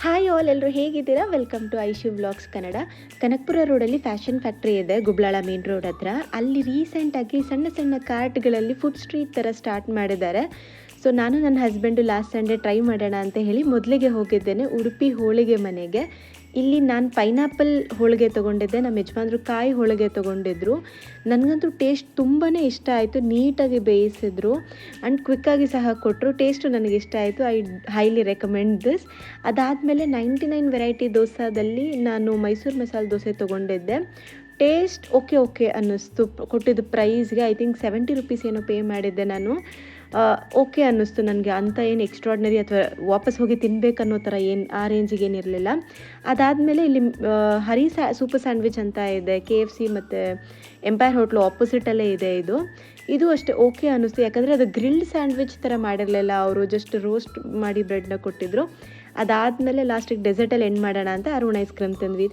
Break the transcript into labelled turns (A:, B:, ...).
A: Hi all, ಎಲ್ಲರೂ ಹೇಗಿದ್ದೀರಾ? Welcome to Aishu vlogs Kannada. Kanakapura ರೋಡಲ್ಲಿ ಫ್ಯಾಷನ್ ಫ್ಯಾಕ್ಟ್ರಿ ಇದೆ, ಗುಬ್ಲಾಳ ಮೇನ್ ರೋಡ್ ಹತ್ರ. ಅಲ್ಲಿ ರೀಸೆಂಟಾಗಿ ಸಣ್ಣ ಸಣ್ಣ ಕಾರ್ಟ್ಗಳಲ್ಲಿ ಫುಡ್ ಸ್ಟ್ರೀಟ್ ಥರ ಸ್ಟಾರ್ಟ್ ಮಾಡಿದ್ದಾರೆ. ಸೊ ನಾನು ನನ್ನ ಹಸ್ಬೆಂಡು ಲಾಸ್ಟ್ ಸಂಡೇ ಟ್ರೈ ಮಾಡೋಣ ಅಂತ ಹೇಳಿ ಮೊದಲಿಗೆ ಹೋಗಿದ್ದೇನೆ ಉಡುಪಿ ಹೋಳಿಗೆ ಮನೆಗೆ. ಇಲ್ಲಿ ನಾನು ಪೈನಾಪಲ್ ಹೋಳಿಗೆ ತೊಗೊಂಡಿದ್ದೆ, ನಮ್ಮ ಯಜಮಾನ್ರು ಕಾಯಿ ಹೋಳಿಗೆ ತೊಗೊಂಡಿದ್ರು. ನನಗಂತೂ ಟೇಸ್ಟ್ ತುಂಬಾ ಇಷ್ಟ ಆಯಿತು. ನೀಟಾಗಿ ಬೇಯಿಸಿದ್ರು ಆ್ಯಂಡ್ ಕ್ವಿಕ್ಕಾಗಿ ಸಹ ಕೊಟ್ಟರು. ಟೇಸ್ಟು ನನಗೆ ಇಷ್ಟ ಆಯಿತು. I highly recommend this. ಅದಾದಮೇಲೆ 99 ವೆರೈಟಿ ದೋಸಾದಲ್ಲಿ ನಾನು ಮೈಸೂರು ಮಸಾಲೆ ದೋಸೆ ತೊಗೊಂಡಿದ್ದೆ. ಟೇಸ್ಟ್ ಓಕೆ ಅನ್ನಿಸ್ತು. ಕೊಟ್ಟಿದ್ದು ಪ್ರೈಸ್ಗೆ ಐ ಥಿಂಕ್ 70 ರುಪೀಸ್ ಏನೋ ಪೇ ಮಾಡಿದ್ದೆ ನಾನು. ಓಕೆ ಅನ್ನಿಸ್ತು ನನಗೆ. ಅಂಥ ಏನು ಎಕ್ಸ್ಟ್ರಾಡ್ನರಿ ಅಥವಾ ವಾಪಸ್ ಹೋಗಿ ತಿನ್ನಬೇಕನ್ನೋ ಥರ ಏನು ಆ ರೇಂಜಿಗೆ ಏನಿರಲಿಲ್ಲ. ಅದಾದಮೇಲೆ ಇಲ್ಲಿ ಹರಿ ಸೂಪರ್ ಸ್ಯಾಂಡ್ವಿಚ್ ಅಂತ ಇದೆ, KFC ಮತ್ತು ಎಂಪೈರ್ ಹೋಟ್ಲು ಆಪೋಸಿಟಲ್ಲೇ ಇದೆ. ಇದು ಅಷ್ಟೇ ಓಕೆ ಅನ್ನಿಸ್ತು. ಯಾಕಂದರೆ ಅದು ಗ್ರಿಲ್ಡ್ ಸ್ಯಾಂಡ್ವಿಚ್ ಥರ ಮಾಡಿರಲಿಲ್ಲ, ಅವರು ಜಸ್ಟ್ ರೋಸ್ಟ್ ಮಾಡಿ ಬ್ರೆಡ್ನ ಕೊಟ್ಟಿದ್ರು. ಅದಾದಮೇಲೆ ಲಾಸ್ಟಿಗೆ ಡೆಸರ್ಟಲ್ಲಿ ಎಂಡ್ ಮಾಡೋಣ ಅಂತ ಅರುಣ್ ಐಸ್ ಕ್ರೀಮ್ ತಂದ್ವಿ.